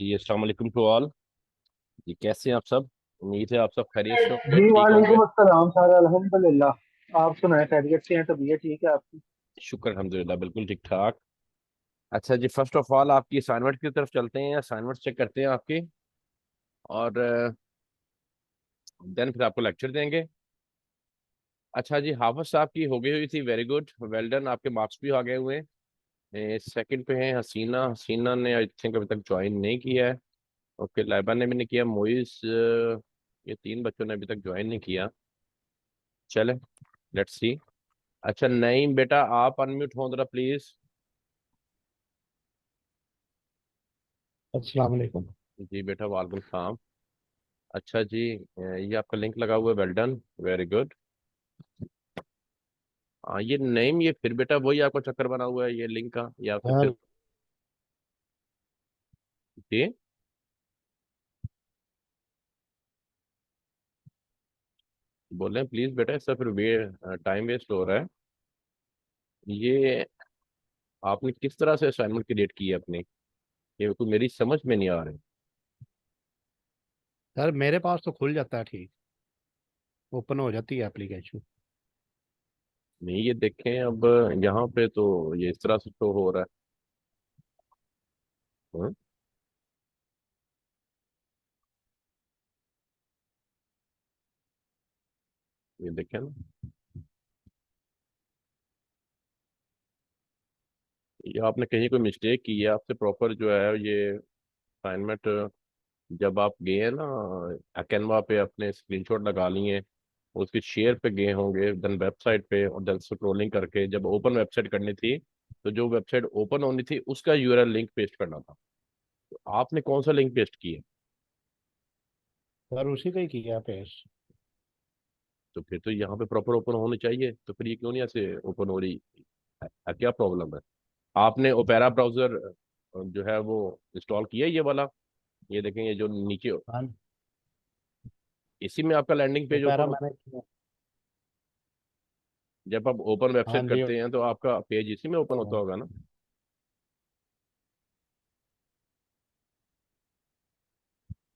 जी अस्सलाम वालेकुम to all. जी कैसे हैं आप सब? उम्मीद है आप सब खैरियत से होंगे, जी ठीक होंगे। वालेकुम अस्सलाम सर, अल्हम्दुलिल्लाह। आप सुनाए, खैरियत से हैं? तबीयत ठीक है आपकी? शुक्र अल्हम्दुलिल्लाह, बिल्कुल ठीक ठाक। अच्छा जी, फर्स्ट ऑफ ऑल आपकी असाइनमेंट की तरफ चलते हैं, असाइनमेंट चेक करते हैं आपकी, और देन फिर आपको लेक्चर देंगे। अच्छा जी, हाफिज साहब की हो गई हुई थी, वेरी गुड, वेल डन, आपके मार्क्स भी आ गए हुए हैं। सेकंड पे हैं हसीना, हसीना ने आई थिंक अभी तक ज्वाइन नहीं किया है। ओके, लाइबा ने भी नहीं किया, मोइस, ये तीन बच्चों ने अभी तक ज्वाइन नहीं किया। चले, लेट्स सी। अच्छा नईम बेटा, आप अनम्यूट हो जरा प्लीज। अस्सलाम वालेकुम। जी बेटा, वालेकुम सलाम। अच्छा जी, ये आपका लिंक लगा हुआ है, वेल डन, वेरी गुड। हाँ ये नेम, ये फिर बेटा वही आपका चक्कर बना हुआ है ये लिंक का, ये आपसे फिर। सर जी बोलें प्लीज बेटा, इससे फिर टाइम वेस्ट हो रहा है। ये आपने किस तरह से असाइनमेंट क्रिएट की है अपनी? ये कोई मेरी समझ में नहीं आ रही। सर मेरे पास तो खुल जाता है, ठीक ओपन हो जाती है एप्लीकेशन। नहीं ये देखें अब, यहाँ पे तो ये इस तरह से शो हो रहा है। हाँ, ये देखें ना, ये आपने कहीं कोई मिस्टेक की है, आपसे प्रॉपर जो है ये असाइनमेंट, जब आप गए हैं ना कैनवा पे, अपने स्क्रीनशॉट लगा लिए, उसके शेयर पे गए होंगे, देन वेबसाइट पे, और देन स्क्रॉलिंग करके जब ओपन वेबसाइट करनी थी, तो जो वेबसाइट ओपन होनी थी उसका यूआरएल लिंक पेस्ट करना था। तो आपने कौन सा लिंक पेस्ट किया? सर उसी का ही किया पेश। तो फिर तो यहाँ पे प्रॉपर ओपन होनी चाहिए, तो फिर ये क्यों नहीं ऐसे ओपन हो रही क्या प्रॉब्लम है? आपने ओपेरा ब्राउजर जो है वो इंस्टॉल किया है, ये वाला? ये देखें, ये जो नीचे, हाँ, इसी में आपका लैंडिंग वो पेज पैरा ओपन होता मैंने है। किया। जब आप ओपन हाँ वेबसाइट जी। करते हैं तो आपका पेज इसी में ओपन होता होगा ना?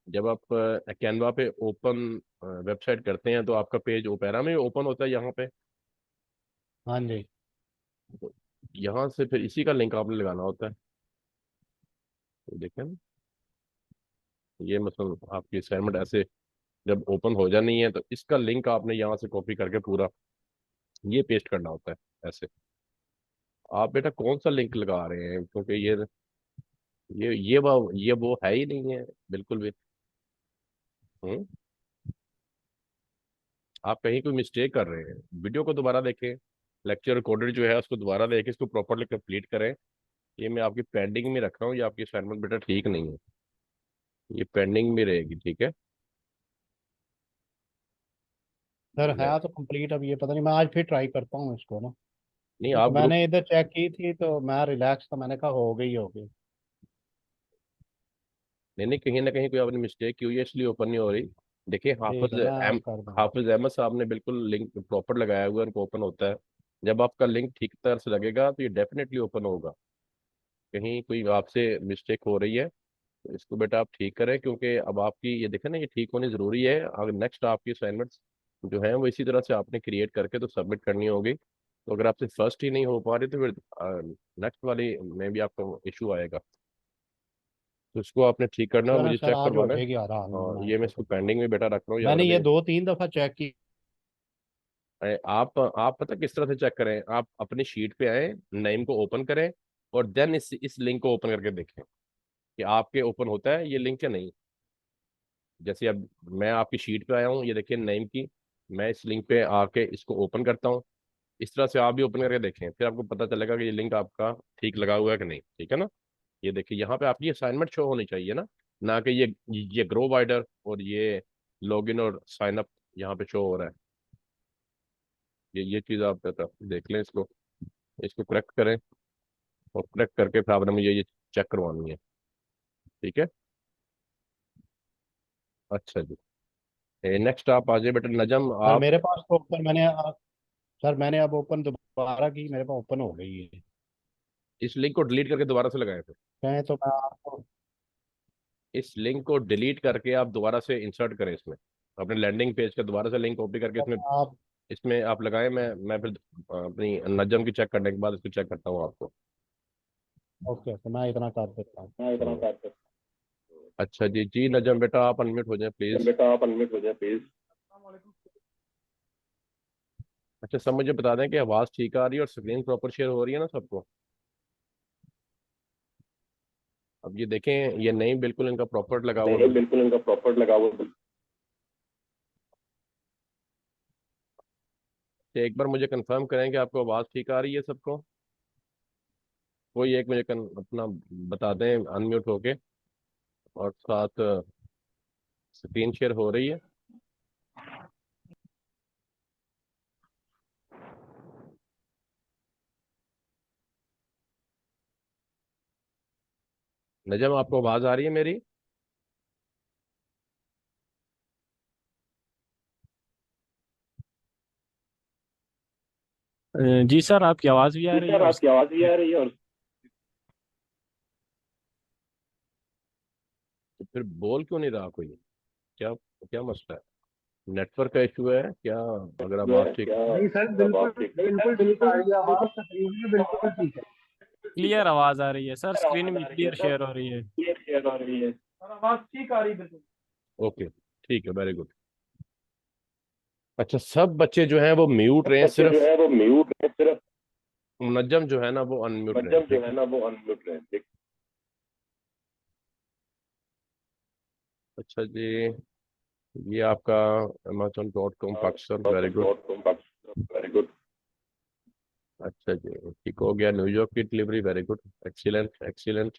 जब आप कैनवा पे ओपन वेबसाइट करते हैं तो आपका पेज ओपेरा में ओपन होता है यहाँ पे। हाँ जी। तो यहाँ से फिर इसी का लिंक आपने लगाना होता है। तो देखें ना, ये मतलब आपकी असाइनमेंट ऐसे जब ओपन हो जानी है तो इसका लिंक आपने यहाँ से कॉपी करके पूरा ये पेस्ट करना होता है ऐसे। आप बेटा कौन सा लिंक लगा रहे हैं, क्योंकि ये वो है ही नहीं है बिल्कुल भी। हम्म, आप कहीं कोई मिस्टेक कर रहे हैं, वीडियो को दोबारा देखें, लेक्चर रिकॉर्डेड जो है उसको दोबारा देखें, इसको प्रॉपरली कंप्लीट करें। ये मैं आपकी पेंडिंग में रख रहा हूँ, ये आपकी असाइनमेंट बेटा ठीक नहीं है, ये पेंडिंग में रहेगी, ठीक है? सर मैं है तो कंप्लीट, अब ये पता नहीं, मैं आज फिर ट्राई करता हूँ इसको ना। नहीं, क्योंकि आप ग्रुप, मैंने इधर चेक की थी तो मैं रिलैक्स था, मैंने कहा हो गई हो गई। नहीं नहीं, कहीं ना कहीं कोई आपने मिस्टेक की हुई है इसलिए ओपन नहीं हो रही। देखिए ठीक है, मैं अब कर दूँगा। हाफिज अहमद साहब ने बिल्कुल लिंक प्रॉपर लगाया हुआ है, उनको ओपन होता है। जब आपका लिंक ठीक तरह से लगेगा तो ये डेफिनेटली ओपन होगा। कहीं कोई आपसे मिस्टेक हो रही है तो इसको बेटा आप ठीक करें, क्योंकि अब आपकी ये देखें ना, ये ठीक होनी जरूरी है। अगर नेक्स्ट आपकी असाइनमेंट्स जो है वो इसी तरह से आपने क्रिएट करके तो सबमिट करनी होगी। तो अगर आपसे फर्स्ट ही नहीं हो पा रही तो फिर नेक्स्ट वाली में भी आपको इशू आएगा। तो इसको आपने ठीक करना और चलें मुझे सर, चेक आज हो करवाना है। जाएगी आराम, और मैं ये मैं इसको इसको करता हूँ। पेंडिंग में बेटा रख रहा हूँ, ये मैंने वाला ये भी। 2-3 दफ़ा चेक की। आप पता किस तरह से चेक करें, आप अपनी शीट पे आए, नेम को ओपन करें, और देन इस लिंक को ओपन करके देखें कि आपके ओपन होता है ये लिंक या नहीं। जैसे अब मैं आपकी शीट पे आया हूँ, ये देखिए नेम की, मैं इस लिंक पे आके इसको ओपन करता हूँ। इस तरह से आप भी ओपन करके देखें, फिर आपको पता चलेगा कि ये लिंक आपका ठीक लगा हुआ है कि नहीं, ठीक है ना? ये देखिए यहाँ पे आपकी असाइनमेंट शो होनी चाहिए ना, ना कि ये ग्रो वाइडर और ये लॉगिन और साइन अप यहाँ पे शो हो रहा है। ये चीज़ आप देख लें, इसको इसको करेक्ट करें, और करेक्ट करके फिर आपने मुझे ये चेक करवानी है, ठीक है? अच्छा जी, नेक्स्ट आप आ जाइए बेटा, नजम सर आप। मेरे पास तो ओपन सर मैंने अब ओपन दोबारा की, मेरे पास ओपन हो गई है। इस लिंक को डिलीट करके दोबारा से लगाएं फिर। कहें तो मैं आपको इस लिंक को डिलीट करके आप दोबारा से इंसर्ट करें इसमें, अपने लैंडिंग पेज का दोबारा से लिंक कॉपी करके इसमें आप इसमें आप लगाएं। मैं फिर अपनी नजम की चेक करने के बाद इसको चेक करता हूँ आपको। ओके, तो मैं इतना कर देता हूँ। हम्म। अच्छा जी जी, नजम बेटा आप अनम्यूट हो जाए प्लीज। बेटा आप अनम्यूट हो जाए प्लीज। अच्छा, सब मुझे बता दें कि आवाज़ ठीक आ रही है और स्क्रीन प्रॉपर शेयर हो रही है ना सबको। अब ये देखें, ये नहीं बिल्कुल इनका प्रॉपर लगा हुआ नहीं बिल्कुल इनका प्रॉपर लगा हुआ तो एक बार मुझे कंफर्म करें कि आपको आवाज़ ठीक आ रही है सबको। कोई एक मुझे अपना बता दें अनम्यूट होके, और साथ स्क्रीन शेयर हो रही है। नजम आपको आवाज़ आ रही है मेरी? जी सर, आपकी आवाज़ भी आ जी रही है सर, और आपकी आवाज भी आ रही है और तो फिर बोल क्यों नहीं रहा कोई? क्या क्या मसला है? नेटवर्क का इशू है क्या? अगर जो आवाज़ है ठीक। क्या नहीं सर, मतलब बिल्कुल आप ठीक बिल्कुल ठीक आ रही है आवाज़, तकरीबन में बिल्कुल ठीक है। क्लियर आवाज़ आ रही है सर, स्क्रीन आवाज भी आ रही है क्लियर सर, शेयर हो रही है। क्लियर शेयर हो रही है। ओके, ठीक है, वेरी गुड। अच्छा, सब बच्चे जो हैं वो म्यूट रहे हैं, बच्चे जो सिर्फ है वो म्यूट है, सिर्फ मुनज्जम जो है ना वो अनम्यूट रहे हैं, मध्यम जो ठीक है है? ना वो अनम्यूट है, ठीक। अच्छा जी, ये आपका amazon.com Pakistan, very good. Dot com very good. अच्छा जी, ठीक हो गया। न्यूयॉर्क की delivery, very good, excellent excellent.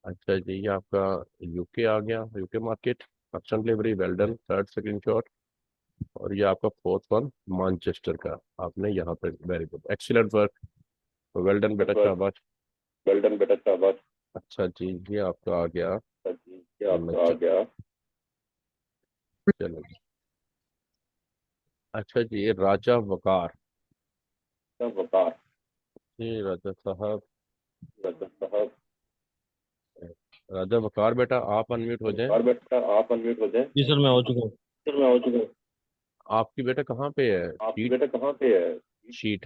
अच्छा जी, ये आपका यूके आ गया, UK market Pakistan delivery, well done, third screenshot. और ये आपका फोर्थ वन मानचेस्टर का आपने यहाँ पे, very good, excellent work, well done बेटा, शाबाश। वेल डन बेटा, शाबाश। अच्छा जी, ये आपका आ गया। अच्छा जी, ये आपका आ अच्छा, गया। चलो जी। अच्छा जी, ये राजा वकार। क्या वकार। जी राजा साहब, रजत साहब। राजा वकार बेटा आप अनम्यूट हो जाएं। वकार बेटा आप अनम्यूट हो जाए। जी सर, मैं हो चुका हूँ। सर मैं हो चुका हूँ। आपकी बेटा कहाँ पे है आपकी शीट? बेटा कहाँ पे है? शीट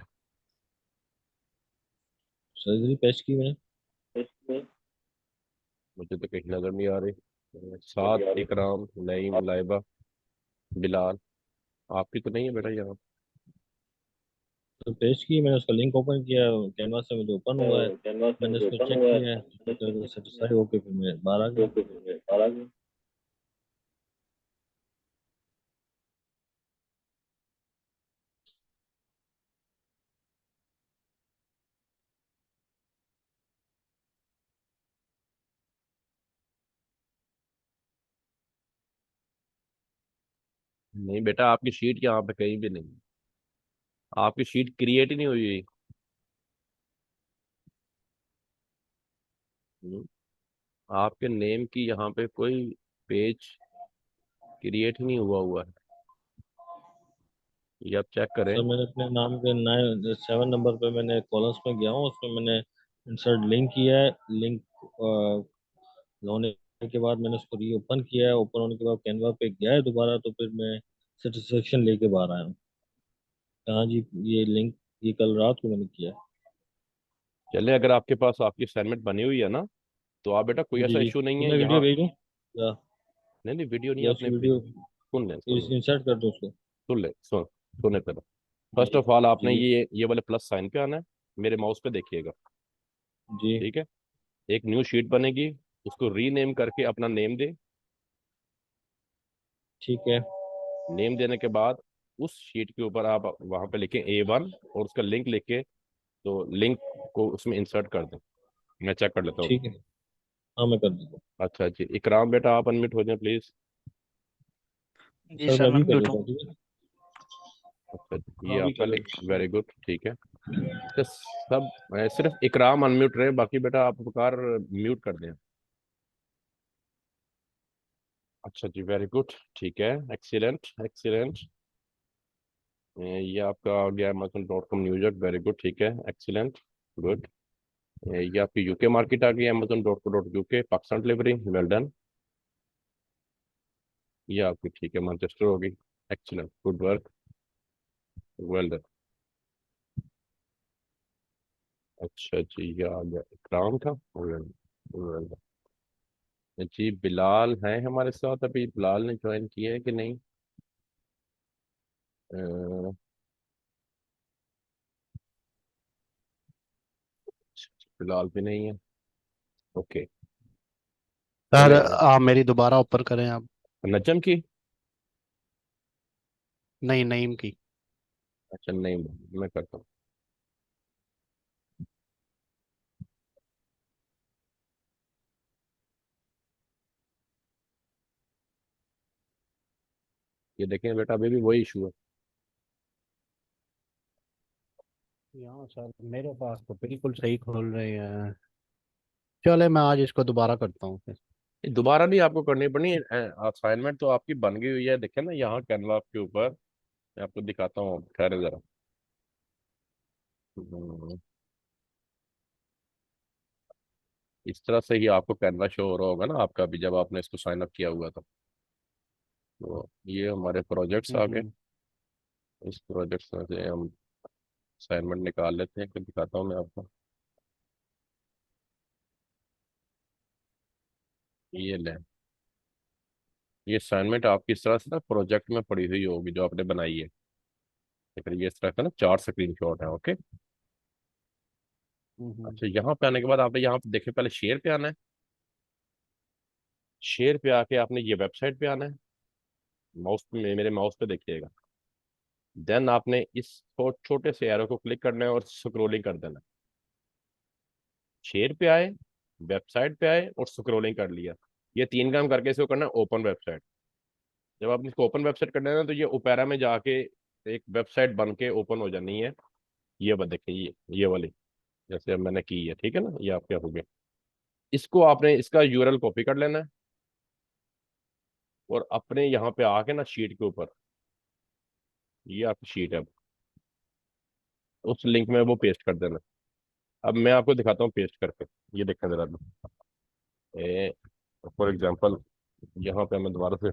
सर्जरी पेश की मैंने। इसमें मुझे तो कहीं नजर नहीं आ रही। नजर सात आ रही। इकराम, नईम, आप लाइबा, बिलाल, आपकी तो नहीं है बेटा यहाँ। तो पेश की मैंने, उसका लिंक ओपन किया, कैनवास से मुझे ओपन हुआ है। कैनवास से मैंने मुझे उसको ओपन चेक हुआ किया है, है। तो सेटिस्फाई होके फिर मैं बाहर आ गया। ओके, आ गया। नहीं बेटा, आपकी शीट यहाँ पे कहीं भी नहीं है। आपकी शीट क्रिएट ही नहीं हुई। हम्म, आपके नेम की यहाँ पे कोई पेज क्रिएट ही नहीं हुआ है। ये आप चेक करें। सर मैंने अपने नाम के 7 नंबर पे मैंने कॉलम्स में गया हूँ, उसमें मैंने इंसर्ट लिंक किया है। लिंक होने के बाद मैंने उसको री ओपन किया है। ओपन होने के बाद कैनवा पे गया है दोबारा, तो फिर मैं सेटिस्फेक्शन लेके बाहर आया हूँ। हाँ जी, ये लिंक ये कल रात को मैंने किया है। चले, अगर आपके पास आपकी असाइनमेंट बनी हुई है ना, तो आप बेटा कोई जी ऐसा जी, इशू नहीं तो है मैं वीडियो यहाँ। भेज दूँ या नहीं नहीं, वीडियो नहीं, या आपने उसकी वीडियो सुन लें सुन लें इंसर्ट कर दूँ उसको? सुन लें सुने पहले। फर्स्ट जी ऑफ ऑल आपने जी ये वाले प्लस साइन पे आना है, मेरे माउस पे देखिएगा। जी। ठीक है, एक न्यू शीट बनेगी, उसको रीनेम करके अपना नेम दे। ठीक है। नेम देने के बाद उस शीट के ऊपर आप वहां पे लिखें A1 और उसका लिंक लिख के, तो लिंक को उसमें इंसर्ट कर दें। मैं चेक कर लेता हूँ। ठीक है, हाँ मैं कर दूँगा। अच्छा जी, इकराम बेटा आप अनम्यूट हो जाए प्लीज। जी सर मैं सर, मैं अभी कर म्यूट देता हूँ। हूँ, ठीक है। अच्छा जी, ये हाँ अभी आपका कर लिंक, देता हूँ। वेरी गुड, ठीक है। तो सब सिर्फ इकराम अनम्यूट रहे, बाकी बेटा आप उपकार म्यूट कर दें। अच्छा जी, वेरी गुड, ठीक है, एक्सीलेंट एक्सीलेंट। ये आपका आ गया amazon.com न्यूयॉर्क, वेरी गुड, ठीक है, एक्सीलेंट, गुड। ये आपकी यूके मार्केट आ गई, amazon.co.uk, Pakistan delivery, well done. ये आपकी ठीक है, मैनचेस्टर होगी। Excellent, good work, well done. अच्छा जी, ये आ गया, इकराम था, वेल डन। जी बिलाल है हमारे साथ, अभी बिलाल ने ज्वाइन किया है कि नहीं? अ, बिलाल भी नहीं है। ओके, सर चलेगा। आप मेरी दोबारा ओपन करें आप। नजम की? नहीं, नईम की। अच्छा नहीं, मैं करता हूँ। ये देखें बेटा, अभी भी वही इशू है। यहाँ सर मेरे पास तो बिल्कुल सही खोल रहे हैं। चले मैं आज इसको दोबारा करता हूँ फिर। ये दोबारा नहीं आपको करनी पड़नी। असाइनमेंट तो आपकी बन गई हुई है, देखें ना यहाँ कैनवा के ऊपर। मैं आपको दिखाता हूँ, ठहरे जरा। हम्म, इस तरह से ही आपको कैनवा शो हो रहा होगा ना आपका भी, जब आपने इसको साइन अप किया हुआ था। तो ये हमारे प्रोजेक्ट्स आ गए। हम्म। इस प्रोजेक्ट्स में से हम असाइनमेंट निकाल लेते हैं, फिर दिखाता हूँ मैं आपको। ये लें, ये असाइनमेंट आपकी इस तरह से ना प्रोजेक्ट में पड़ी हुई होगी जो आपने बनाई है। फिर ये इस तरह का ना 4 स्क्रीनशॉट है, ओके। हम्म। अच्छा, यहाँ पे आने के बाद आपने यहाँ पे देखे, पहले शेयर पे आना है। शेयर पे आके आपने ये वेबसाइट पे आना है। माउस पे, मेरे माउस पे देखिएगा। देन आपने इस छोटे से एरो को क्लिक करना है और स्क्रोलिंग कर देना है। शेयर पे आए, वेबसाइट पे आए और स्क्रोलिंग कर लिया। ये 3 काम करके इसको करना है ओपन वेबसाइट। जब आप इसको ओपन वेबसाइट करना है ना, तो ये ओपेरा में जाके एक वेबसाइट बन के ओपन हो जानी है। ये बस देखिए, ये वाली, जैसे अब मैंने की है, ठीक है ना, ये आपके हो गया। इसको आपने इसका यूआरएल कॉपी कर लेना है और अपने यहाँ पे आके ना शीट के ऊपर, ये आपकी शीट है, उस लिंक में वो पेस्ट कर देना। अब मैं आपको दिखाता हूँ पेस्ट करके। ये देखें जरा, फॉर एग्जांपल यहाँ पे मैं दोबारा से,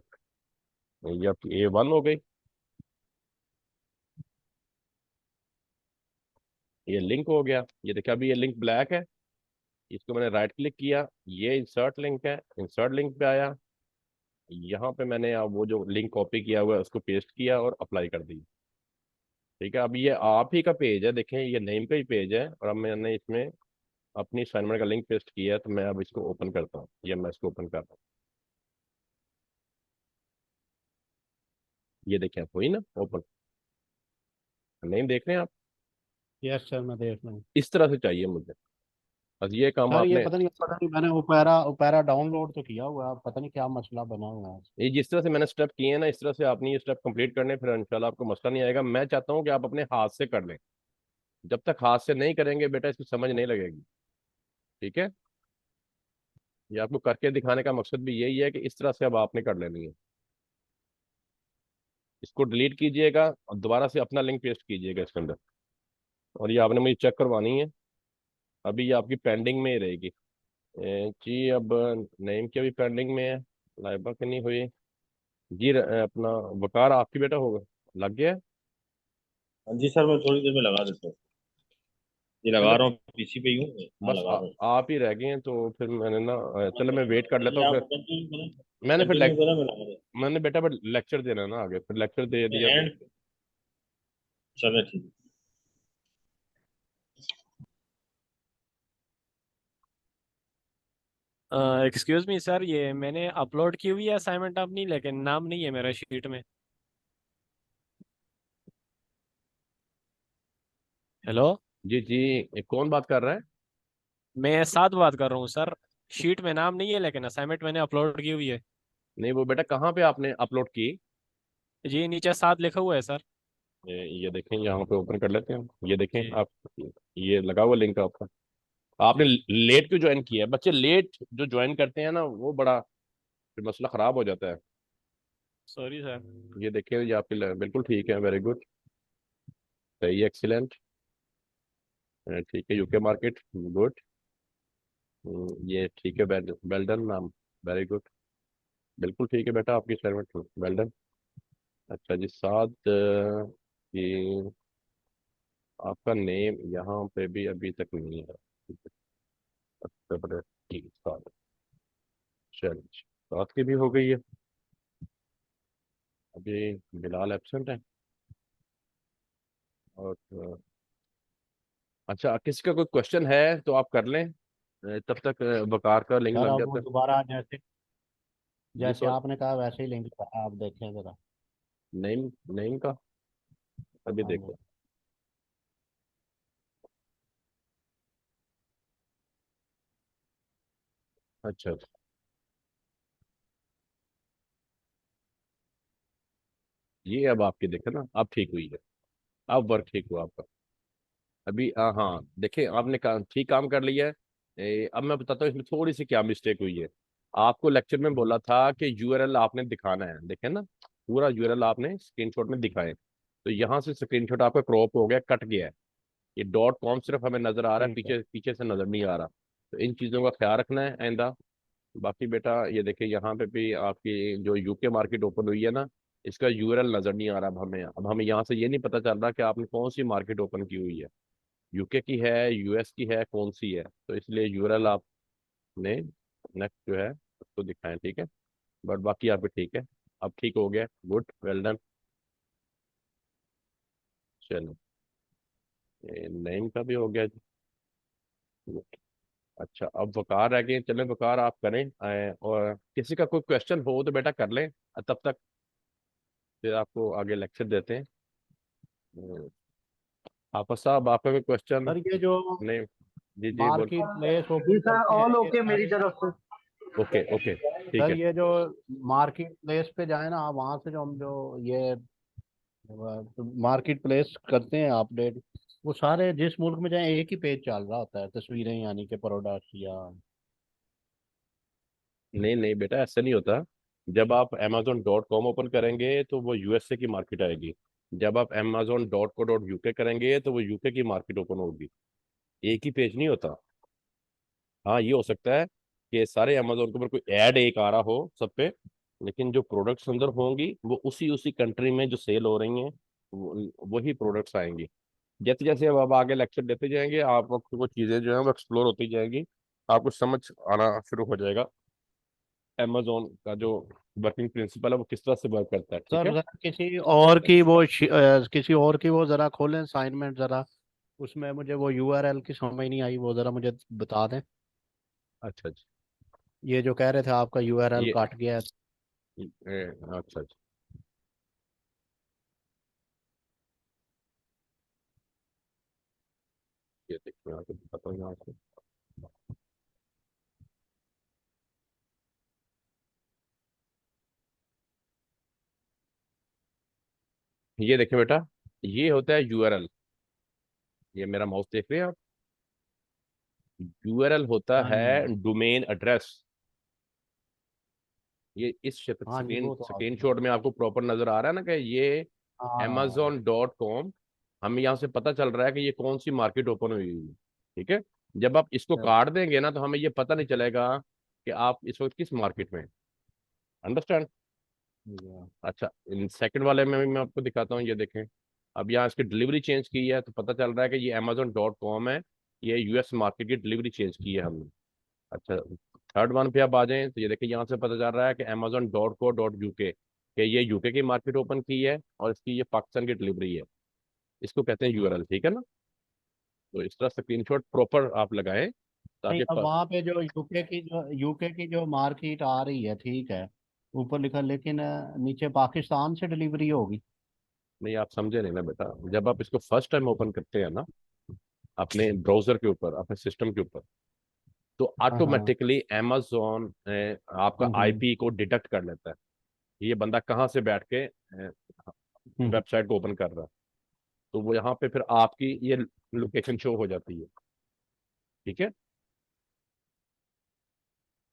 ये आपकी A1 हो गई। ये लिंक हो गया, ये देखिए अभी ये लिंक ब्लैक है। इसको मैंने राइट क्लिक किया, ये इंसर्ट लिंक है, इंसर्ट लिंक पे आया। यहाँ पे मैंने अब वो जो लिंक कॉपी किया हुआ है उसको पेस्ट किया और अप्लाई कर दी। ठीक है, अब ये आप ही का पेज है, देखें ये नेम का ही पेज है, और अब मैंने इसमें अपनी असाइनमेंट का लिंक पेस्ट किया है। तो मैं अब इसको ओपन करता हूँ, ये मैं इसको ओपन करता हूँ। ये देखें, हुई ना ओपन? नेम देख रहे हैं आप? यस सर, मैं देख रहा हूँ। इस तरह से चाहिए मुझे, बस ये काम सर ये आपने। पता नहीं मैंने ओपेरा ओपेरा डाउनलोड तो किया हुआ है, पता नहीं क्या मसला बना हुआ है। ये जिस तरह से मैंने स्टेप किए हैं ना, इस तरह से आपने ये स्टेप कंप्लीट करने, फिर इंशाल्लाह आपको मसला नहीं आएगा। मैं चाहता हूँ कि आप अपने हाथ से कर लें। जब तक हाथ से नहीं करेंगे बेटा, इसकी समझ नहीं लगेगी। ठीक है, ये आपको करके दिखाने का मकसद भी यही है कि इस तरह से अब आपने कर लेनी है। इसको डिलीट कीजिएगा और दोबारा से अपना लिंक पेस्ट कीजिएगा इसके अंदर, और ये आपने मुझे चेक करवानी है। अभी ये आपकी पेंडिंग में ही रहेगी। जी अब नेम की अभी पेंडिंग में है, लाइबा की नहीं हुई। जी अपना वकार आपकी बेटा होगा, लग गया है? हाँ जी सर, मैं थोड़ी देर में लगा देता हूँ। ये लगा चलो, रहा हूँ, पीसी पे ही हूँ। हाँ, बस लगा रहा हूँ। आप ही रह गए हैं, तो फिर मैंने ना चलो मैं वेट कर लेता नहीं, हूँ आप फिर। कंटिन्यू करें। मैंने फिर कंटिन्यू करें, मैं लगा देता मैंने बेटा पर लेक्चर देना है ना आगे, फिर लेक्चर दे हूँ दिया तो। एंड। चलो ठीक है। एक्सक्यूज मी सर, ये मैंने अपलोड की हुई है असाइनमेंट अपनी, लेकिन नाम नहीं है मेरा शीट में। हेलो। जी जी, ये कौन बात कर रहा है? मैं साथ बात कर रहा हूँ सर। शीट में नाम नहीं है, लेकिन असाइनमेंट मैंने अपलोड की हुई है। नहीं वो बेटा कहाँ पे आपने अपलोड की? जी नीचे साथ लिखा हुआ है सर। ये देखें, यहाँ पे ओपन कर लेते हैं, ये देखें जी। आप। ये लगा हुआ लिंक आपका। आपने जी लेट क्यों ज्वाइन किया है? बच्चे लेट जो ज्वाइन करते हैं ना, वो बड़ा फिर मसला खराब हो जाता है। Sorry sir. ये देखें, ये आपके बिल्कुल ठीक है, वेरी गुड, सही, एक्सीलेंट। ठीक है, यूके मार्केट, गुड। ये ठीक है, वेल डन नाम, वेरी गुड, बिल्कुल ठीक है बेटा आपकी असाइनमेंट, वेल डन। अच्छा जी, साथ कि आपका नेम यहाँ पे भी अभी तक नहीं है। अच्छा बड़े ठीक है, साथ, चलिए साथ की भी हो गई है। अभी बिलाल एब्सेंट है। और अच्छा, किसी का कोई क्वेश्चन है तो आप कर लें, तब तक वकार का लिंक सर लग अब वो जाता है। दोबारा जैसे जी जैसे आपने कहा वैसे ही लिंक आप देखें जरा। नेम, नेम का अभी हाँ जी। देखो। अच्छा अच्छा, ये अब आपकी देखे ना, अब ठीक हुई है, अब वर्क ठीक हुआ आपका। अभी हाँ देखिए, आपने ठीक काम कर लिया है। अब मैं बताता हूँ इसमें थोड़ी सी क्या मिस्टेक हुई है। आपको लेक्चर में बोला था कि यूआरएल आपने दिखाना है, देखें ना, पूरा यूआरएल आपने स्क्रीनशॉट में दिखाए, तो यहाँ से स्क्रीनशॉट आपका क्रॉप हो गया, कट गया है। ये डॉट कॉम सिर्फ हमें नजर आ रहा है, ठीक है पीछे पीछे से नजर नहीं आ रहा। तो इन चीज़ों का ख्याल रखना है आइंदा। बाकी बेटा ये देखिए, यहाँ पे भी आपकी जो यूके मार्केट ओपन हुई है ना, इसका यूआरएल नजर नहीं आ रहा। अब हमें यहाँ से ये नहीं पता चल रहा कि आपने कौन सी मार्केट ओपन की हुई है, यूके की है, यूएस की है, कौन सी है। तो इसलिए यूआरएल आपने नेक्स्ट जो है उसको दिखाएं, ठीक है। बट बाकी आप भी ठीक है, अब ठीक हो गया, गुड, वेल डन। चलो, नेम का भी हो गया जी। अच्छा, अब वकार रह गए, चलें वकार आप करें। और किसी का कोई क्वेश्चन हो तो बेटा कर लें, तब तक फिर आपको आगे लेक्चर देते हैं। आफत साहब, आपका कोई क्वेश्चन? सर ये जो नहीं, जी जी बोल। मार्केट प्लेस जी ओपन सर, करते हैं ऑल ये ओके मेरी सारे। तरफ से। ओके ओके, ठीक सर है। ये जो मार्केट प्लेस पे जाए ना, वहां से जो हम जो ये मार्केट प्लेस करते हैं अपडेट, वो सारे जिस मुल्क में जाए एक ही पेज चल रहा होता है, तस्वीरें यानी कि प्रोडक्ट्स या। नहीं नहीं बेटा, ऐसा नहीं होता। जब आप amazon.com ओपन करेंगे तो वो यूएसए की मार्केट आएगी। जब आप amazon.co.uk करेंगे तो वो यूके की मार्केट ओपन होगी। एक ही पेज नहीं होता। हाँ, ये हो सकता है कि सारे अमेजोन के ऊपर कोई ऐड एक आ रहा हो सब पे, लेकिन जो प्रोडक्ट्स अंदर होंगी वो उसी उसी कंट्री में जो सेल हो रही हैं, वही प्रोडक्ट्स आएंगी। जैसे जैसे अब आप आगे लेक्चर देते जाएंगे, आपको वो चीज़ें जो है वो एक्सप्लोर होती जाएंगी, आपको समझ आना शुरू हो जाएगा अमेजोन का जो वर्किंग प्रिंसिपल है वो किस तरह से वर्क करता है, ठीक सर है। जरा किसी और की वो किसी और की वो जरा खोलें असाइनमेंट जरा, उसमें मुझे वो यूआरएल की समझ नहीं आई, वो जरा मुझे बता दें। अच्छा अच्छा, ये जो कह रहे थे आपका यूआरएल ये काट गया है। अच्छा अच्छा, ये देखिए आपको बताता हूँ यहाँ से। ये देखिए बेटा, ये होता है यूआरएल। ये मेरा माउस देख रहे हैं आप, यूआरएल होता हाँ है जी। Domain address. ये इस हाँ जी स्क्रीन वो तो स्क्रीन शॉट में आपको प्रॉपर नजर आ रहा है ना कि ये हाँ। amazon.com। हमें यहाँ से पता चल रहा है कि ये कौन सी मार्केट ओपन हुई है, ठीक है। जब आप इसको चल, काट देंगे ना तो हमें ये पता नहीं चलेगा कि आप इस वक्त किस मार्केट में, अंडरस्टैंड। ठीक है। अच्छा, इन सेकंड वाले में भी मैं आपको दिखाता हूँ, ये देखें। अब यहाँ इसकी डिलीवरी चेंज की है तो पता चल रहा है कि ये amazon.com है, ये यूएस मार्केट की डिलीवरी चेंज की है हमने। अच्छा, थर्ड वन पे आप आ जाएं तो ये देखिए, यहाँ से पता चल रहा है कि amazon.co.uk कि ये यूके की मार्केट ओपन की है और इसकी ये पाकिस्तान की डिलीवरी है। इसको कहते हैं यूआरएल, ठीक है ना। तो इस तरह स्क्रीनशॉट प्रॉपर आप लगाएं नहीं, ताकि अब वहाँ पे जो यूके की जो मार्केट आ रही है, ठीक है, ऊपर लिखा, लेकिन नीचे पाकिस्तान से डिलीवरी होगी। नहीं, आप समझे नहीं ना बेटा। जब आप इसको फर्स्ट टाइम ओपन करते हैं ना अपने ब्राउजर के ऊपर, अपने सिस्टम के ऊपर, तो हाँ हाँ। ऑटोमेटिकली अमेजोन आपका हम्म। आईपी को डिटेक्ट कर लेता है, ये बंदा कहाँ से बैठ के हम्म। वेबसाइट को ओपन कर रहा है। तो वो यहाँ पे फिर आपकी ये लोकेशन शो हो जाती है, ठीक है।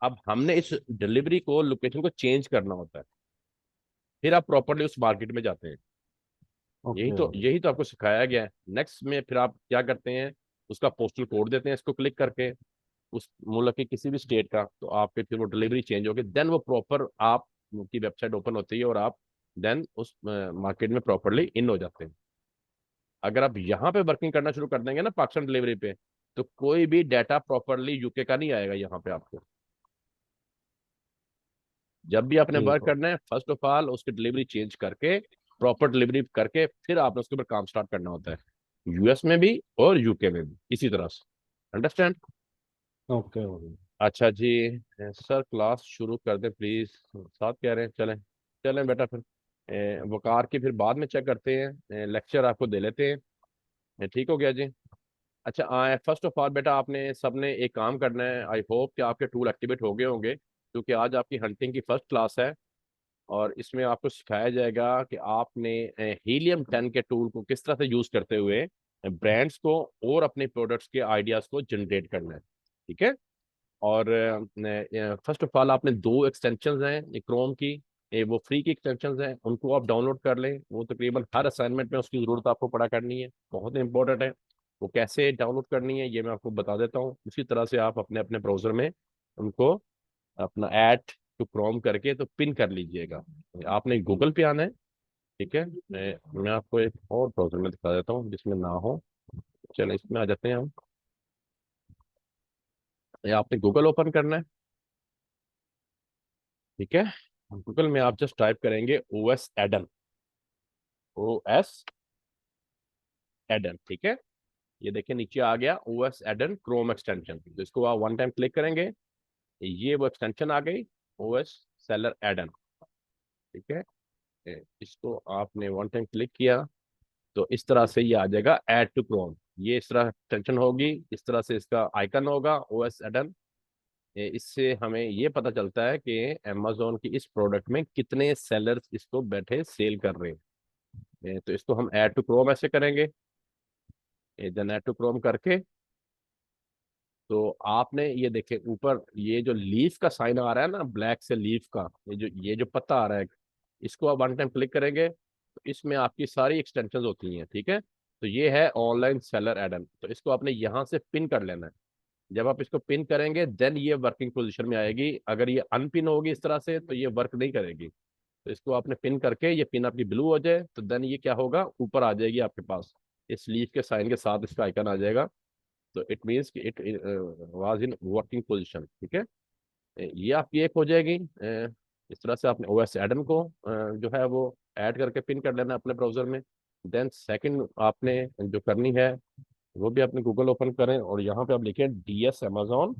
अब हमने इस डिलीवरी को, लोकेशन को चेंज करना होता है, फिर आप प्रॉपरली उस मार्केट में जाते हैं। यही ओके। तो यही तो आपको सिखाया गया है। नेक्स्ट में फिर आप क्या करते हैं, उसका पोस्टल कोड देते हैं इसको क्लिक करके, उस मुल्क के किसी भी स्टेट का, तो आपके फिर वो डिलीवरी चेंज होगी, देन वो प्रॉपर आप की वेबसाइट ओपन होती है और आप देन उस मार्केट में प्रॉपरली इन हो जाते हैं। अगर आप यहाँ पे वर्किंग करना शुरू कर देंगे ना पाकिस्तान डिलीवरी पे, तो कोई भी डाटा प्रॉपरली यूके का नहीं आएगा यहाँ पे आपको। जब भी आपने ठीक वर्क हो। करना है, फर्स्ट ऑफ ऑल उसकी डिलीवरी चेंज करके, प्रॉपर डिलीवरी करके, फिर आपने उसके ऊपर काम स्टार्ट करना होता है, यूएस में भी और यूके में भी इसी तरह से। अंडरस्टैंड? ओके हो गया। अच्छा जी, सर क्लास शुरू कर दें प्लीज, साथ कह रहे हैं, चलें चलें बेटा फिर। वकार की फिर बाद में चेक करते हैं, लेक्चर आपको दे लेते हैं। ठीक हो गया जी। अच्छा, फर्स्ट ऑफ ऑल बेटा आपने सबने एक काम करना है, आई होप कि आपके टूल एक्टिवेट हो गए होंगे, क्योंकि आज आपकी हंटिंग की फर्स्ट क्लास है और इसमें आपको सिखाया जाएगा कि आपने हीलियम 10 के टूल को किस तरह से यूज करते हुए ब्रांड्स को और अपने प्रोडक्ट्स के आइडियाज को जनरेट करना है। ठीक है? और फर्स्ट ऑफ ऑल आपने दो एक्सटेंशंस हैं क्रोम की, वो फ्री की एक्सटेंशंस हैं, उनको आप डाउनलोड कर लें। वो तकरीबन हर असाइनमेंट में उसकी ज़रूरत आपको पड़ा करनी है, बहुत इंपॉर्टेंट है। वो कैसे डाउनलोड करनी है ये मैं आपको बता देता हूँ, उसी तरह से आप अपने अपने ब्राउज़र में उनको अपना ऐड टू क्रोम करके तो पिन कर लीजिएगा। आपने गूगल पे आना है। ठीक है? मैं आपको एक और ब्राउज़र में दिखा देता हूँ जिसमें ना हो। चलो इसमें आ जाते हैं हम। ये आपने गूगल ओपन करना है। ठीक है? गूगल में आप जस्ट टाइप करेंगे ओएस एडन, ओएस एडन। ठीक है? ये देखिए नीचे आ गया ओएस एडन क्रोम एक्सटेंशन, तो इसको आप वन टाइम क्लिक करेंगे, ये वो एक्सटेंशन आ गई, ओएस सेलर एडन। ठीक है? इसको आपने वन टाइम क्लिक किया तो इस तरह से ये आ जाएगा ऐड टू क्रोम, ये इस तरह एक्सटेंशन होगी, इस तरह से इसका आइकन होगा ओएस एडन। इससे हमें ये पता चलता है कि अमेजोन की इस प्रोडक्ट में कितने सेलर्स इसको बैठे सेल कर रहे हैं। तो इसको हम ऐड टू क्रोम ऐसे करेंगे, देन ऐड टू क्रोम करके, तो आपने ये देखे ऊपर ये जो लीफ का साइन आ रहा है ना, ब्लैक से लीफ का, ये जो पत्ता आ रहा है, इसको आप वन टाइम क्लिक करेंगे तो इसमें आपकी सारी एक्सटेंशन होती हैं। ठीक है? तो ये है ऑनलाइन सेलर एडन, तो इसको आपने यहाँ से पिन कर लेना है। जब आप इसको पिन करेंगे देन ये वर्किंग पोजीशन में आएगी, अगर ये अनपिन होगी इस तरह से तो ये वर्क नहीं करेगी। तो इसको आपने पिन करके, ये पिन आपकी ब्लू हो जाए तो देन ये क्या होगा, ऊपर आ जाएगी आपके पास, इस लीफ के साइन के साथ इसका आइकन आ जाएगा। तो इट मीन्स कि it was in working position. ठीक है? ये आपकी एक हो जाएगी। इस तरह से आपने ओएस एडन को जो है वो ऐड करके पिन कर लेना अपने ब्राउजर में। देन सेकंड आपने जो करनी है वो भी अपने गूगल ओपन करें और यहाँ पे आप लिखें DS Amazon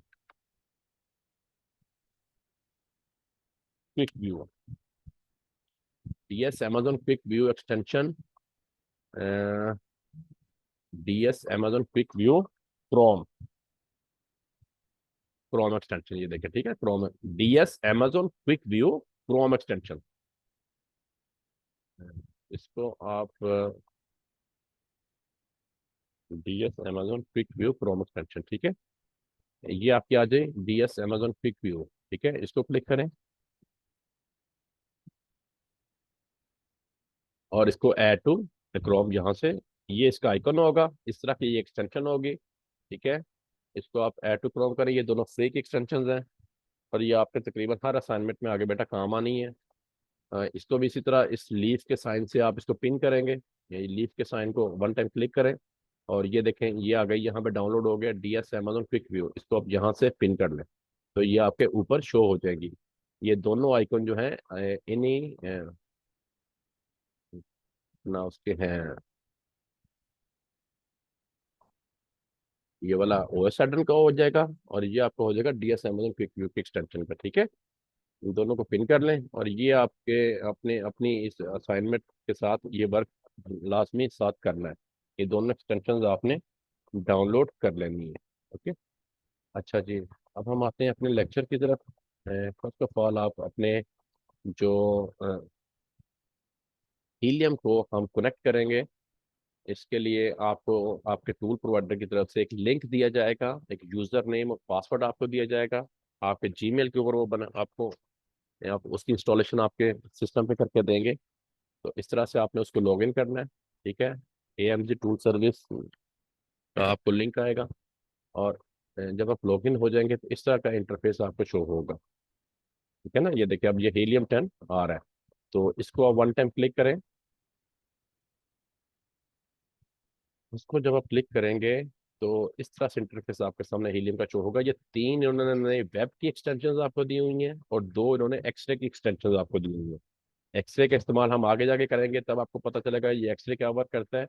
quick view, DS Amazon quick view extension, DS Amazon quick view Chrome, Chrome extension ये देखें। ठीक है? Chrome, DS Amazon quick view Chrome extension, इसको आप DS Amazon quick view Chrome extension. ठीक है? ये आपकी आ जाए डीएस अमेजोन क्विक व्यू। ठीक है? इसको क्लिक करें और इसको ऐड टू क्रोम, यहाँ से ये इसका आइकन होगा, इस तरह की ये एक्सटेंशन होगी। ठीक है? इसको आप ऐड टू क्रोम करें, ये दोनों फ्री की एक्सटेंशन हैं और ये आपके तकरीबन हर असाइनमेंट में आगे बेटा काम आनी है। इसको भी इसी तरह इस लीफ के साइन से आप इसको पिन करेंगे, ये लीफ के साइन को वन टाइम क्लिक करें और ये देखें ये आ गई, यहाँ पे डाउनलोड हो गया डीएस अमेजोन क्विक व्यू, इसको आप यहाँ से पिन कर लें तो ये आपके ऊपर शो हो जाएगी। ये दोनों आइकन जो हैं इन्हीं ना उसके हैं, ये वाला ओएस एडन का हो जाएगा और ये आपका हो जाएगा डीएस अमेजोन क्विक व्यू की एक्सटेंशन का। ठीक है? इन दोनों को पिन कर लें और ये आपके अपने अपनी इस असाइनमेंट के साथ ये वर्क लाजमी साथ करना है। ये दोनों एक्सटेंशन आपने डाउनलोड कर लेनी है। ओके? अच्छा जी, अब हम आते हैं अपने लेक्चर की तरफ। फर्स्ट ऑफ ऑल आप अपने जो हीलियम को हम कनेक्ट करेंगे, इसके लिए आपको आपके टूल प्रोवाइडर की तरफ से एक लिंक दिया जाएगा, एक यूज़र नेम और पासवर्ड आपको दिया जाएगा, आपके जीमेल के ऊपर वो बना आपको, आप उसकी इंस्टॉलेशन आपके सिस्टम पे करके देंगे। तो इस तरह से आपने उसको लॉगिन करना है। ठीक है? AMG टूल सर्विस का आपको लिंक आएगा और जब आप लॉगिन हो जाएंगे तो इस तरह का इंटरफेस आपको शो होगा, ठीक है ना। ये देखिए अब ये Helium 10 आ रहा है, तो इसको आप वन टाइम क्लिक करें। उसको जब आप क्लिक करेंगे तो इस तरह से इंटरफेस आपके सामने हीलियम का शो होगा। ये तीन इन्होंने वेब की एक्सटेंशन आपको दी हुई हैं और दो इन्होंने एक्सरे की एक्सटेंशन आपको दी हुई हैं। एक्सरे का इस्तेमाल हम आगे जाके करेंगे, तब आपको पता चलेगा ये एक्सरे क्या वर्क करता है।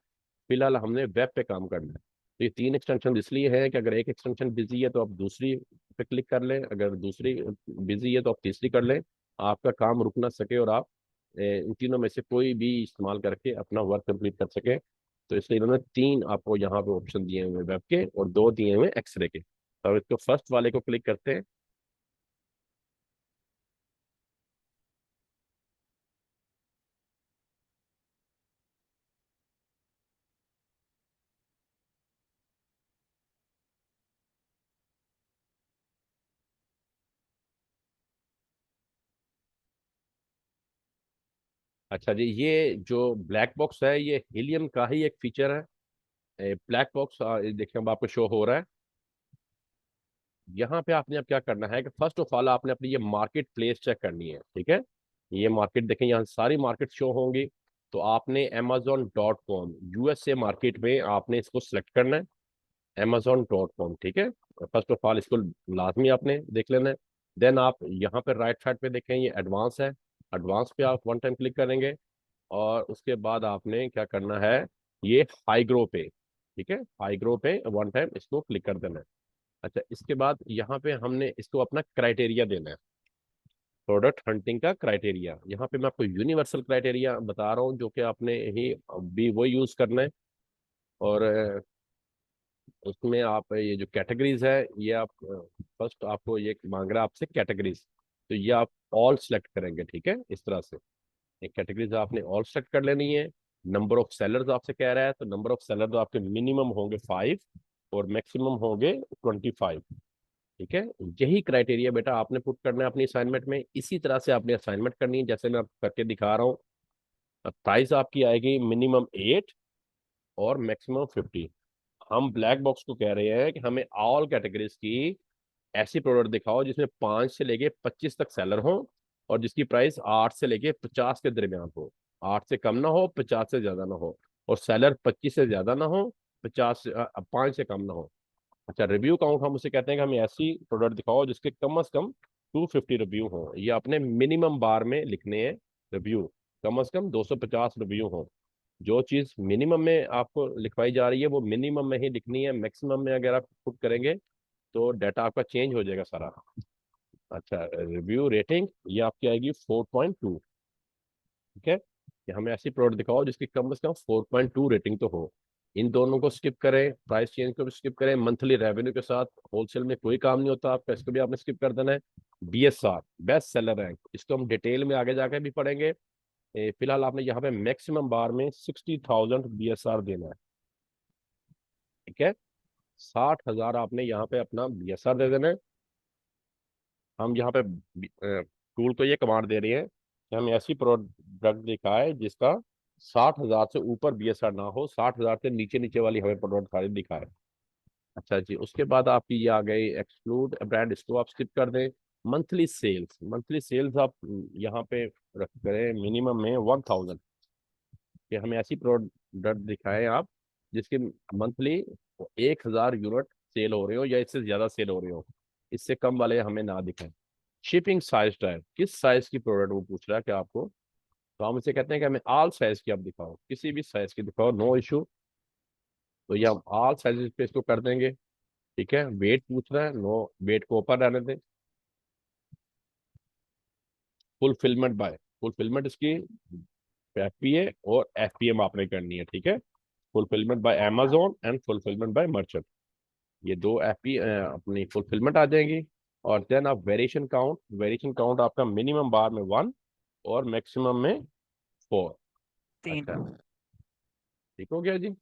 फिलहाल हमने वेब पे काम करना है। तो ये तीन एक्सटेंशन इसलिए है कि अगर एक एक्सटेंशन बिजी है तो आप दूसरी पे क्लिक कर लें, अगर दूसरी बिजी है तो आप तीसरी कर लें। आपका काम रुक ना सके और आप इन तीनों में से कोई भी इस्तेमाल करके अपना वर्क कंप्लीट कर सके। तो इसलिए इन्होंने तीन आपको यहाँ पे ऑप्शन दिए हुए वेब के और दो दिए हुए एक्सरे के। तो इसको फर्स्ट वाले को क्लिक करते हैं। अच्छा जी, ये जो ब्लैक बॉक्स है ये हीलियम का ही एक फीचर है। ब्लैक बॉक्स देखिए अब आपको शो हो रहा है। यहाँ पे आपने अब क्या करना है कि फर्स्ट ऑफ ऑल आपने अपनी ये मार्केट प्लेस चेक करनी है, ठीक है। ये मार्केट देखें, यहाँ सारी मार्केट शो होंगी। तो आपने Amazon.com USA मार्केट में आपने इसको सिलेक्ट करना है, Amazon.com, ठीक है। फर्स्ट ऑफ ऑल इसको लाजमी आपने देख लेना है। देन आप यहाँ पे राइट साइड पे देखें ये एडवांस है, एडवांस पे आप वन टाइम क्लिक करेंगे और उसके बाद आपने क्या करना है, ये हाई ग्रो पे, ठीक है, हाई ग्रो पे वन टाइम इसको क्लिक कर देना है। अच्छा, इसके बाद यहाँ पे हमने इसको अपना क्राइटेरिया देना है, प्रोडक्ट हंटिंग का क्राइटेरिया। यहाँ पे मैं आपको यूनिवर्सल क्राइटेरिया बता रहा हूँ जो कि आपने ही भी वो यूज करना है। और उसमें आप ये जो कैटेगरीज है ये आप फर्स्ट आपको ये मांग रहा है आपसे कैटेगरीज, तो ये आप ऑल सेलेक्ट करेंगे, ठीक है, इस तरह से। एक कैटेगरीज आपने ऑल सेलेक्ट कर लेनी है। नंबर ऑफ सेलर्स आपसे कह रहा है, तो नंबर ऑफ सेलर तो आपके मिनिमम होंगे 5 और मैक्सिमम होंगे 25, ठीक है। यही क्राइटेरिया बेटा आपने पुट करना है अपनी असाइनमेंट में। इसी तरह से आपने असाइनमेंट करनी है जैसे मैं आपको करके दिखा रहा हूँ। प्राइस आपकी आएगी मिनिमम 8 और मैक्सिमम 50। हम ब्लैक बॉक्स को कह रहे हैं कि हमें ऑल कैटेगरीज की ऐसी प्रोडक्ट दिखाओ जिसमें 5 से लेके 25 तक सेलर हो और जिसकी प्राइस 8 से लेके 50 के दरमियान हो। 8 से कम ना हो, 50 से ज्यादा ना हो, और सेलर 25 से ज्यादा ना हो, 5 से कम ना हो। अच्छा, रिव्यू काउंट हम उसे कहते हैं कि हमें ऐसी प्रोडक्ट दिखाओ जिसके कम से कम 250 रिव्यू हो। ये अपने मिनिमम बार में लिखने हैं रिव्यू, कम से कम 250 रिव्यू हो। जो चीज़ मिनिमम में आपको लिखवाई जा रही है वो मिनिमम में ही लिखनी है। मैक्सिमम में अगर आप पुट करेंगे तो डाटा आपका चेंज हो जाएगा सारा। अच्छा, रिव्यू रेटिंग ये आपकी आएगी 4.2, ठीक है। कि हमें ऐसी प्रोडक्ट दिखाओ जिसकी कम से कम 4.2 रेटिंग तो हो। इन दोनों को स्किप करें, प्राइस चेंज को भी स्किप करें। मंथली रेवेन्यू के साथ होलसेल में कोई काम नहीं होता आपका, इसको भी आपने स्किप कर देना है। BSR बेस्ट सेलर रैंक, इसको हम डिटेल में आगे जाकर भी पढ़ेंगे। फिलहाल आपने यहाँ पे मैक्सिमम बार में 60,000 BSR देना है, ठीक है। 60,000 आपने यहाँ पे अपना BSR दे देना है। हम यहाँ पे टूल को ये कमांड दे रही है कि हमें ऐसी प्रोडक्ट दिखाए जिसका 60,000 से ऊपर BSR ना हो, 60,000 से नीचे नीचे वाली हमें प्रोडक्ट सारी दिखाए। अच्छा जी, उसके बाद आपकी ये आ गई एक्सक्लूड ब्रांड, इसको आप स्किप कर दें। मंथली सेल्स, मंथली सेल्स आप यहाँ पे रख करें मिनिमम में 1,000, कि हमें ऐसी प्रोडक्ट दिखाएं आप जिसके मंथली 1,000 यूनिट सेल हो रहे हो या इससे ज्यादा सेल हो रहे हो। इससे कम वाले हमें ना दिखाएं। शिपिंग साइज टाइप, किस साइज की प्रोडक्ट वो पूछ रहा है कि आपको, तो हम इसे कहते हैं कि हमें ऑल साइज की आप दिखाओ, किसी भी साइज की दिखाओ, नो इशू। तो ये हम ऑल साइज पे इसको कर देंगे, ठीक है। वेट पूछ रहा है, नो, वेट को ऊपर रहने दें। फुलफिलमेंट बाय, फुलफिलमेंट इसकी FBA और FBM आपने करनी है, ठीक है। Fulfilment bye Amazon and fulfilment bye merchant, ये दो FB अपनी फुलफिलमेंट आ जाएंगी। और देन आप वेरिएशन काउंट, वेरिएशन काउंट आपका मिनिमम बार में 1 और मैक्सिमम में 4। अच्छा, 3। ठीक हो गया जी,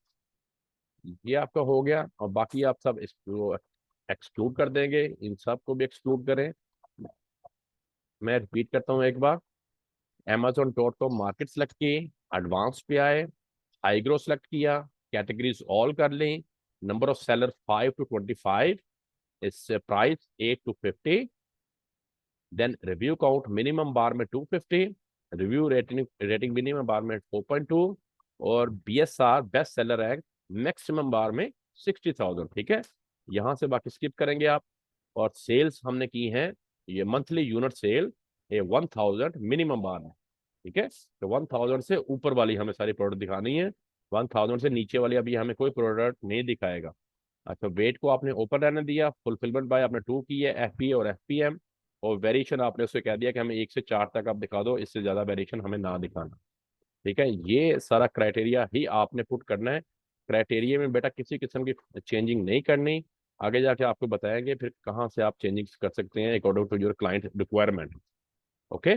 ये आपका हो गया। और बाकी आप सब इसको एक्सक्लूड कर देंगे, इन सब को भी एक्सक्लूड करें। मैं रिपीट करता हूँ एक बार। Amazon.com मार्केट सेलेक्ट की, एडवांस पे आए, हाईग्रो सेलेक्ट किया, कैटेगरीज ऑल कर लें, नंबर ऑफ सेलर 5 to 25, इस price 8 to 50, then review count minimum bar में 250, review rating rating minimum bar में 4.2, और BSR best seller rank maximum bar में 60,000। ठीक है, यहाँ से बाकी स्किप करेंगे आप। और सेल्स हमने की है, ये मंथली यूनिट सेल ये 1000 मिनिमम बार है। ठीक है, तो 1000 से ऊपर वाली हमें सारी प्रोडक्ट दिखानी है, 1000 से नीचे वाली अभी हमें कोई प्रोडक्ट नहीं दिखाएगा। अच्छा, वेट को आपने ओपन रहने दिया, फुलफिलमेंट बाय आपने 2 की है, FPA और FPM, और वेरिएशन आपने उससे कह दिया कि हमें 1 से 4 तक आप दिखा दो, इससे ज्यादा वेरिएशन हमें ना दिखाना। ठीक है, ये सारा क्राइटेरिया ही आपने पुट करना है। क्राइटेरिया में बेटा किसी किस्म की चेंजिंग नहीं करनी। आगे जाके आपको बताएंगे फिर कहाँ से आप चेंजिंग कर सकते हैं according to your client requirement. Okay,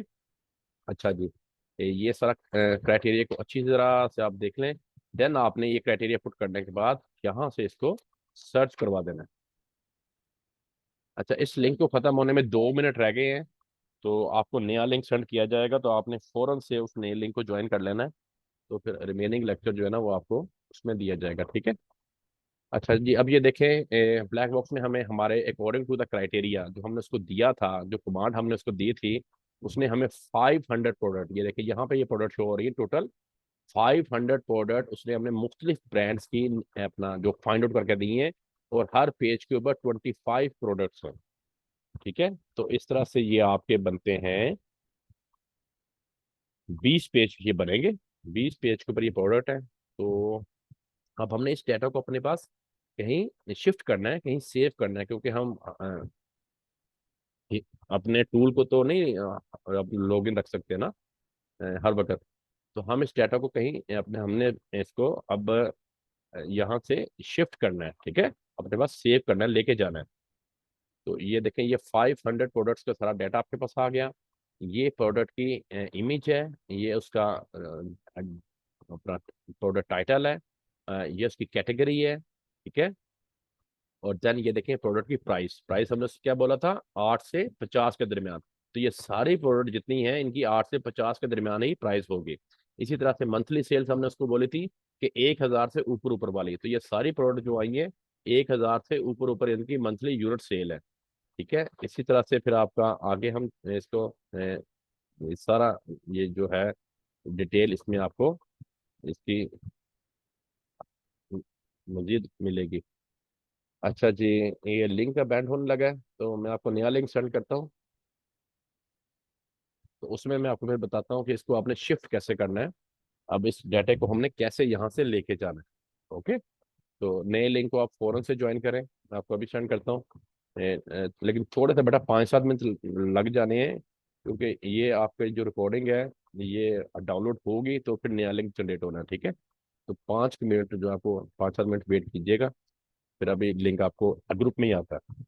अच्छा जी, ये सारा क्राइटेरिया को अच्छी तरह से आप देख लें। देन आपने ये क्राइटेरिया पुट करने के बाद यहाँ से इसको सर्च करवा देना है। अच्छा, इस लिंक को खत्म होने में 2 मिनट रह गए हैं, तो आपको नया लिंक सेंड किया जाएगा, तो आपने फौरन से उस नए लिंक को ज्वाइन कर लेना है, तो फिर रिमेनिंग लेक्चर जो है ना वो आपको उसमें दिया जाएगा। ठीक है, अच्छा जी, अब ये देखें ब्लैक बॉक्स में हमें हमारे अकॉर्डिंग टू द क्राइटेरिया जो हमने उसको दिया था, जो कमांड हमने उसको दी थी, उसने हमें 500 प्रोडक्ट, ये देखिए यहाँ पे ये प्रोडक्ट शो हो रही है, टोटल 500 प्रोडक्ट उसने हमने मुख्तलिफ ब्रांड्स की अपना जो फाइंड आउट करके दी हैं, और हर पेज के ऊपर 25 प्रोडक्ट्स हैं। ठीक है, तो इस तरह से ये आपके बनते हैं 20 पेज ये बनेंगे, 20 पेज के ऊपर ये प्रोडक्ट है। तो अब हमने इस डेटा को अपने पास कहीं शिफ्ट करना है, कहीं सेव करना है, क्योंकि हम अपने टूल को तो नहीं अब लॉगिन रख सकते ना हर वक्त। तो हम इस डेटा को कहीं अपने हमने इसको अब यहाँ से शिफ्ट करना है। ठीक है, अपने पास सेव करना है, लेके जाना है। तो ये देखें, ये 500 प्रोडक्ट्स का सारा डाटा आपके पास आ गया। ये प्रोडक्ट की इमेज है, ये उसका अपना प्रोडक्ट टाइटल है, ये उसकी कैटेगरी है। ठीक है, और देन ये देखें प्रोडक्ट की प्राइस, प्राइस हमने क्या बोला था, 8 से 50 के दरमियान। तो ये सारी प्रोडक्ट जितनी है इनकी 8 से 50 के दरमियान ही प्राइस होगी। इसी तरह से मंथली सेल्स हमने उसको बोली थी कि 1000 से ऊपर ऊपर वाली, तो ये सारी प्रोडक्ट जो आई है 1000 से ऊपर ऊपर इनकी मंथली यूनिट सेल है। ठीक है, इसी तरह से फिर आपका आगे हम इसको इस सारा ये जो है डिटेल इसमें आपको इसकी मजीद मिलेगी। अच्छा जी, ये लिंक का बैंड होने लगा है, तो मैं आपको नया लिंक सेंड करता हूँ, तो उसमें मैं आपको फिर बताता हूँ कि इसको आपने शिफ्ट कैसे करना है। अब इस डाटा को हमने कैसे यहाँ से लेके जाना है। ओके, तो नए लिंक को आप फौरन से ज्वाइन करें, मैं आपको अभी सेंड करता हूँ। लेकिन थोड़े से बेटा 5-7 मिनट लग जाने हैं, क्योंकि ये आपके जो रिकॉर्डिंग है ये डाउनलोड होगी तो फिर नया लिंक जनरेट होना है। ठीक है, तो 5 मिनट जो आपको 5-7 मिनट वेट कीजिएगा, फिर अभी लिंक आपको ग्रुप में ही आता है।